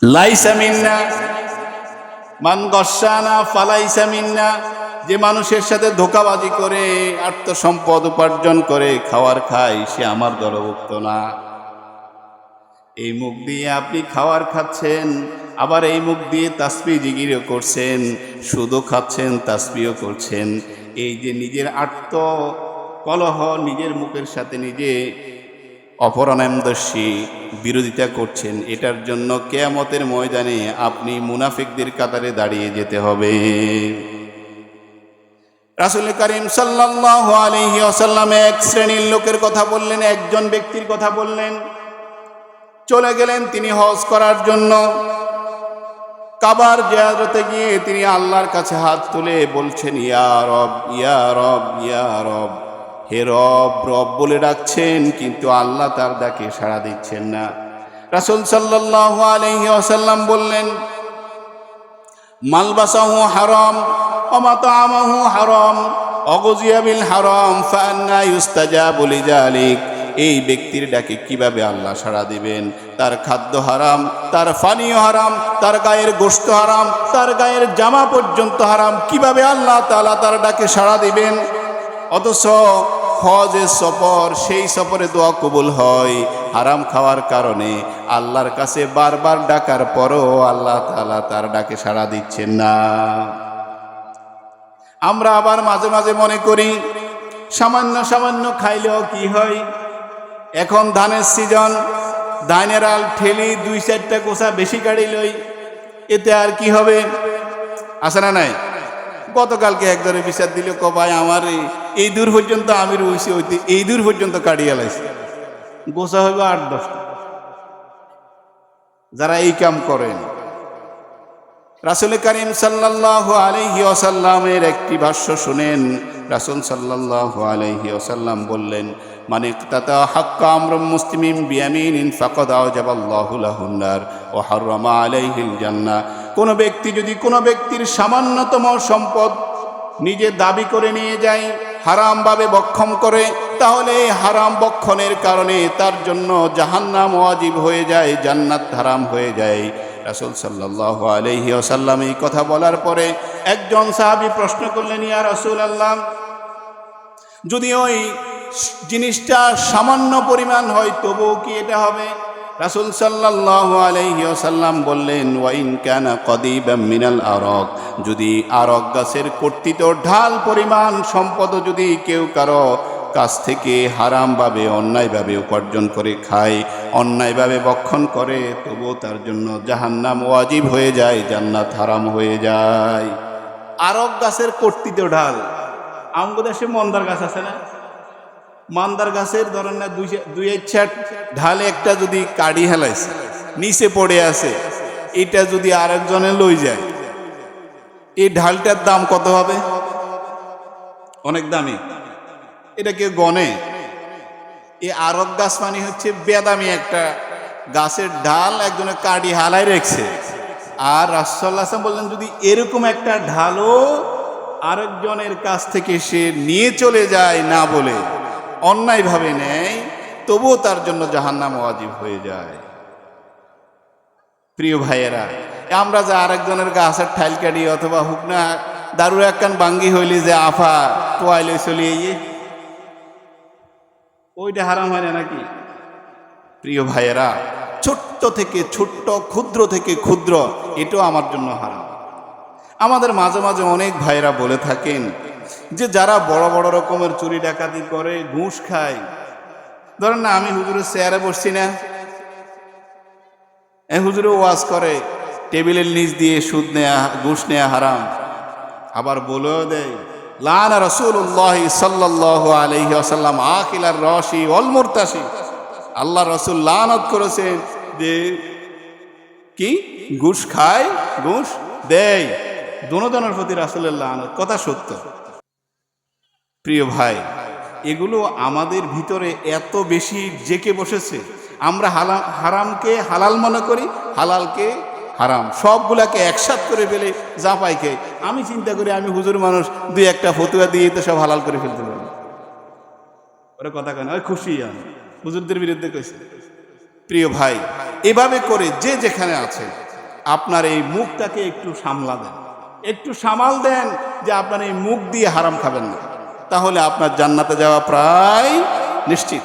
লাইসা মিন্না মান গস্সানা ফালাইসা মিন্না, যে মানুষের সাথে ধোঁকাবাজি করে আত্মসম্পদ উপার্জন করে খাওয়ার খায়, সে আমার দলভুক্ত না। এই মুখ দিয়ে আপনি খাওয়ার খাচ্ছেন, আবার এই মুখ দিয়ে তাসবিহ জিকিরও করছেন, সুদও খাচ্ছেন, তাসবিহও করছেন। এই যে নিজের কলহ, নিজের মুখের সাথে নিজে অপরানন্দস্যী বিরোধিতা করছেন, এটার জন্য কিয়ামতের ময়দানে আপনি মুনাফিকদের কাতারে দাঁড়িয়ে যেতে হবে। রাসূল করিম সাল্লাল্লাহু আলাইহি ওয়াসাল্লাম এক শ্রেণীর লোকের কথা বললেন, একজন ব্যক্তির কথা বললেন। চলে গেলেন তিনি হজ করার জন্য। কাবার জিয়ারতে গিয়ে তিনি আল্লাহর কাছে হাত তুলে বলছেন, ইয়া রব, ইয়া রব, ইয়া রব, হে রব, রব বলে ডাকছেন, কিন্তু আল্লাহ তার ডাকে সাড়া দিচ্ছেন না। রাসূল সাল্লাল্লাহু আলাইহি ওয়াসাল্লাম বললেন, মালবাসাহু হারাম ওয়া মাতআমাহু হারাম ওয়া গুযিয়া বিল হারাম ফাআন্না ইউস্তাজাবু লিযালিক। এই ব্যক্তির ডাকে কিভাবে আল্লাহ সাড়া দিবেন? তার খাদ্য হারাম, তার পানীয় হারাম, তার গায়ের গোশত হারাম, তার গায়ের জামা পর্যন্ত হারাম, কিভাবে আল্লাহ তাআলা তার ডাকে সাড়া দিবেন? অথচ হজের সফর, সেই সফরে দোয়া কবুল হয়। হারাম খাওয়ার কারণে আল্লাহর কাছে বারবার ডাকার পরও আল্লাহ তাআলা তার ডাকে সাড়া দিচ্ছেন না। আমরা আবার মাঝে মাঝে মনে করি সামান্য সামান্য খাইলেও কি হয়। এখন ধানের সিজন, ধানের আল ঠেলি 2-4টা কোষা বেশি গাড়ি লই, এতে আর কি হবে? আছে না নাই? গতকালকে একজনের বিচার দিল, ভাই আমার এই দূর পর্যন্ত আমি রয়েছি, ওইতে এই দূর পর্যন্ত কাটিয়ে লাইছি, গোসা হইব 8-10টা। যারা এই কাম করেন, রাসূল করিম সাল্লাল্লাহু আলাইহি ওয়াসাল্লামের একটি ভাষ্য শুনেন। রাসূল সাল্লাল্লাহু আলাইহি ওয়াসাল্লাম বললেন, মান ইকতাতা হাক্কা আমরুম মুসলিমিন বিয়ামিনিন ফাকাদ আওজাবাল্লাহু লাহুন নার ওয়া হাররামা আলাইহিল জান্নাহ। কোন ব্যক্তি যদি কোনো ব্যক্তির সামান্যতম সম্পদ নিজে দাবি করে নিয়ে যায়, হারামভাবে বক্ষণ করে, তাহলে এই হারাম বক্ষণের কারণে তার জন্য জাহান্নাম ওয়াজিব হয়ে যায়, জান্নাত হারাম হয়ে যায়। রাসূল সাল্লাল্লাহু আলাইহি ওয়াসাল্লাম এই কথা বলার পরে একজন সাহাবী প্রশ্ন করলেন, ইয়া রাসূলুল্লাহ, যদি ওই জিনিসটা সামান্য পরিমাণ হয় তবুও কি এটা হবে? রাসূল সাল্লাল্লাহু আলাইহি ওয়াসাল্লাম বললেন, ওয়া ইন কানা কদিবাম মিনাল আরাক, যদি আরক গাছের কর্তৃত ঢাল পরিমাণ সম্পদ যদি কেউ কারো কাছ থেকে হারামভাবে অন্যায়ভাবে উপার্জন করে খায়, অন্যায়ভাবে বক্ষণ করে, তবুও তার জন্য জাহান্নাম ওয়াজিব হয়ে যায়, জান্নাত হারাম হয়ে যায়। আরক গাছের কর্তৃত ঢাল, আমগো দেশে মন্দার গাছ আছে না? মান্দার গাছের ধরেন না 2-4 ঢালে একটা যদি কাড়ি হেলাইছে, নিচে পড়ে আছে, এটা যদি আরেকজনে লই যায়, এই ঢালটার দাম কত হবে? অনেক দামি। এটা কেউ গনে? এই আরক গাছ মানে হচ্ছে বেদামি একটা গাছের ঢাল, একজনের কাড়ি হালাই রেখেছে। আর রাসূলুল্লাহ সাল্লাল্লাহু আলাইহি ওয়াসাল্লাম বললেন, যদি এরকম একটা ঢালও আরেকজনের কাছ থেকে সে নিয়ে চলে যায় না বলে, অন্যায়ভাবে নেয়, তবুও তার জন্য জাহান্নাম ওয়াজিব হয়ে যায়। প্রিয় ভাইয়েরা, আমরা যে আরেকজনের গাছের ঠাইল কাটি অথবা হুকনা দারুর একখান বাঙ্গি হইলি যে আফা তোয়াইলে চলিয়ে, ওইটা হারাম হয় না নাকি? প্রিয় ভাইয়েরা, ছোট্ট থেকে ছোট্ট, ক্ষুদ্র থেকে ক্ষুদ্র, এটাও আমার জন্য হারাম। আমাদের মাঝে মাঝে অনেক ভাইরা বলে থাকেন যে যারা বড় বড় রকমের চুরি ডাকাতি করে, ঘুষ খায়, ধরেন না আমি হুজুরের চেয়ারে বসছি না, হুজুরে ওয়াজ করে টেবিলের নিচ দিয়ে সুদ নেয়া, ঘুষ নেয়া হারাম, আবার বলেও দেয় লানা রাসূলুল্লাহ সাল্লাল্লাহু আলাইহি ওয়াসাল্লাম আকিলার রশি ওয়াল মুরতাশি, আল্লাহ রাসূল লানত করেছেন যে কি ঘুষ খায়, ঘুষ দেয়, দুজনের প্রতি রাসূলের লানত। কথা সত্য। প্রিয় ভাই, এগুলো আমাদের ভিতরে এত বেশি জেকে বসেছে, আমরা হারামকে হালাল মনে করি, হালালকে হারাম, সবগুলাকে একসাথ করে ফেলে যা পাই খাই। আমি চিন্তা করি আমি হুজুর মানুষ, 2-1টা ফতুয়া দিয়ে তো সব হালাল করে ফেলতে পারি। ওরা কথা কেন, ওই খুশি আমি হুজুরদের বিরুদ্ধে কইছে। প্রিয় ভাই, এভাবে করে যে যেখানে আছে আপনার এই মুখটাকে একটু সামলা দেন, একটু সামাল দেন যে আপনার এই মুখ দিয়ে হারাম খাবেন না, তাহলে আপনার জান্নাতে যাওয়া প্রায় নিশ্চিত।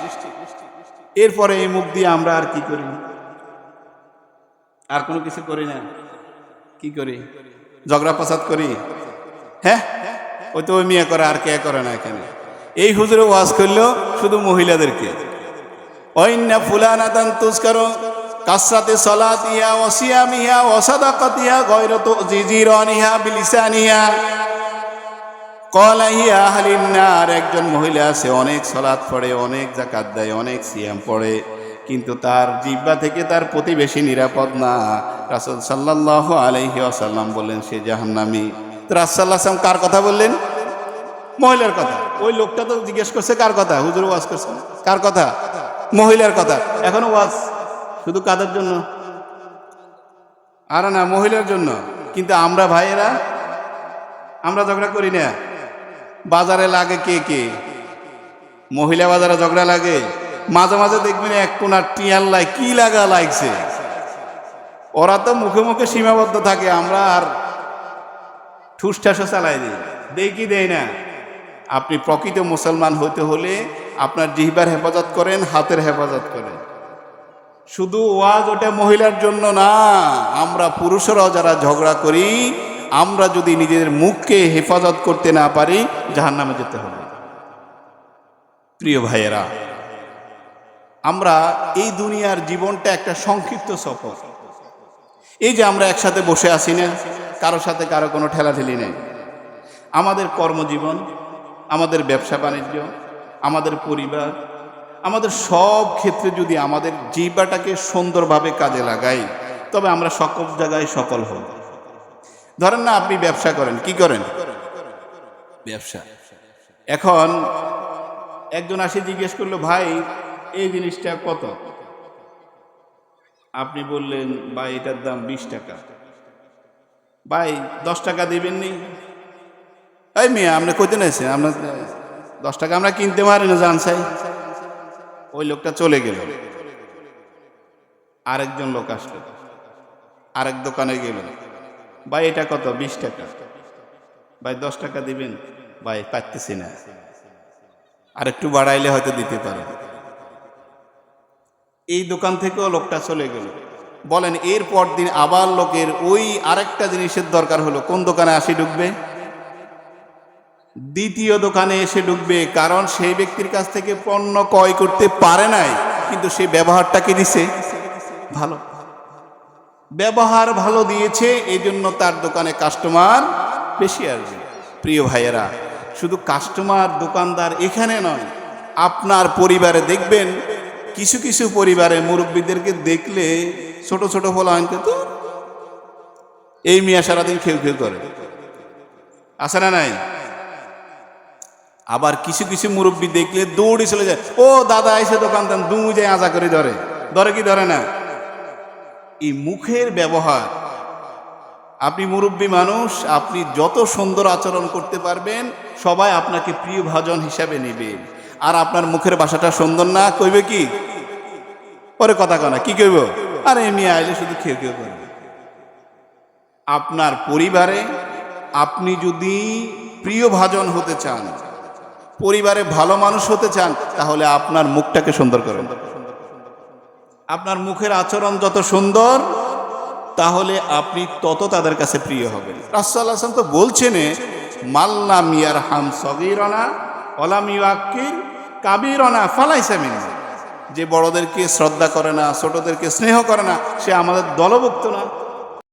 এরপরে এই মুখ দিয়ে আমরা আর কি করি? আর কোনো কিছু করি না। কি করি? ঝগড়া ফাসাদ করি। হ্যাঁ, ওই তো ওই মেয়ে করে, আর কে করে না এখানে। এই হুজুরে ওয়াজ করলো শুধু মহিলাদেরকে। ওয়াইন্না ফুলানাতান তুজকারু কাসরাতে সালাতিয়া ওয়া সিয়ামিহা ওয়া সাদাকাতিহা গায়রাতু জিজিরানিহা বিলিসানিহা ক্বালা হিয়া আহলিন নার। একজন মহিলা আছে, অনেক সালাত পড়ে, অনেক যাকাত দেয়, অনেক সিয়াম পড়ে, কিন্তু তার জিহ্বা থেকে তার প্রতিবেশী নিরাপদ না। রাসূল সাল্লাল্লাহু আলাইহি ওয়াসাল্লাম বললেন সে জাহান্নামী। তো রাসূল সাল্লাল্লাহু আলাইহি ওয়াসাল্লাম কার কথা বললেন? মহিলার কথা। ওই লোকটা তো জিজ্ঞেস করছে কার কথা? হুজুর ওয়াজ করছে কার কথা? মহিলার কথা। এখনো ওয়াজ শুধু কাদের জন্য? আর না, মহিলার জন্য। কিন্তু আমরা ভাইয়েরা, আমরা ঝগড়া করি না। বাজারে লাগে কে কে? মহিলা বাজারে ঝগড়া লাগে। মাঝে মাঝে দেখবেন এক কোনার টিয়ার লাই কি লাগা লাগছে। ওরা তো মুখে মুখে সীমাবদ্ধ থাকে, আমরা আর ঠুসঠাসও চালাই দিই, দেখি দেই না। আপনি প্রকৃত মুসলমান হতে হলে আপনার জিহ্বার হেফাজত করেন, হাতের হেফাজত করেন। শুধু ওয়াজ ওটা মহিলার জন্য না, আমরা পুরুষরাও যারা ঝগড়া করি, আমরা যদি নিজেদের মুখকে হেফাজত করতে না পারি জাহান্নামে যেতে হবে। প্রিয় ভাইয়েরা, আমরা এই দুনিয়ার জীবনটা একটা সংক্ষিপ্ত সফর। এই যে আমরা একসাথে বসে আছি না, কারোর সাথে কারো কোনো ঠেলাঠেলি নেই। আমাদের কর্মজীবন, আমাদের ব্যবসা বাণিজ্য, আমাদের পরিবার, আমাদের সব ক্ষেত্রে যদি আমাদের জিহ্বাটাকে সুন্দরভাবে কাজে লাগাই, তবে আমরা সকল জায়গায় সফল হব। ধরেন না, আপনি ব্যবসা করেন, কি করেন? ব্যবসা। এখন একজন আসে জিজ্ঞেস করলো, ভাই এই জিনিসটা কত? আপনি বললেন, ভাই এটার দাম 20 টাকা। ভাই 10 টাকা দিবেন নি? এই মেয়ে আপনি কইতে নাইছেন, আপনার 10 টাকা আমরা কিনতে পারি না, জান চাই। ওই লোকটা চলে গেল। আরেকজন লোক আসলো, আরেক দোকানে গেল, ভাই এটা কত? 20 টাকা। ভাই 10 টাকা দিবেন? ভাই পারতেছি না, আর একটু বাড়াইলে হয়তো দিতে পারে। এই দোকান থেকেও লোকটা চলে গেল। বলেন, এরপর দিন আবার লোকের ওই আরেকটা জিনিসের দরকার হলো, কোন দোকানে আসি ঢুকবে? দ্বিতীয় দোকানে এসে ঢুকবে, কারণ সেই ব্যক্তির কাছ থেকে পণ্য ক্রয় করতে পারে নাই, কিন্তু সেই ব্যবহারটা কি দিছে? ভালো ব্যবহার, ভালো দিয়েছে, এই জন্য তার দোকানে কাস্টমার বেশি আসবে। প্রিয় ভাইয়েরা, শুধু কাস্টমার দোকানদার এখানে নয়, আপনার পরিবারে দেখবেন কিছু কিছু পরিবারে মুরব্বীদেরকে দেখলে ছোট ছোট পোলাপানকে তো এই মিয়া সারাদিন খেউ খেউ করে, আছে না নাই? আবার কিছু কিছু মুরব্বী দেখলে দৌড়ে চলে যায়, ও দাদা এসে দোকানদার, দু যায় আজা করে ধরে। ধরে কি ধরে না? এই মুখের ব্যবহার। আপনি মুরব্বী মানুষ, আপনি যত সুন্দর আচরণ করতে পারবেন, সবাই আপনাকে প্রিয় ভাজন হিসাবে নেবে। আর আপনার মুখের ভাষাটা সুন্দর না, কইবে কি? পরে কথা কয় না, কি কইব? আরে মেয়ে আইলে শুধু খেয়ে খেয়ে করবে। আপনার পরিবারে আপনি যদি প্রিয় ভাজন হতে চান, পরিবারে ভালো মানুষ হতে চান, তাহলে আপনার মুখটাকে সুন্দর করেন। আপনার মুখের আচরণ যত সুন্দর, তাহলে আপনি তত তাদের কাছে প্রিয় হবেন। রাসূলুল্লাহ সাল্লাল্লাহু আলাইহি ওয়াসাল্লাম তো বলছেন, মাল্লাম ইয়ারহাম সগীরানা ওয়ালাম ইউআক্কির কাবীরানা ফালাইসা মিন্না। যে বড়দেরকে শ্রদ্ধা করে না, ছোটদেরকে স্নেহ করে না, সে আমাদের দলভুক্ত না।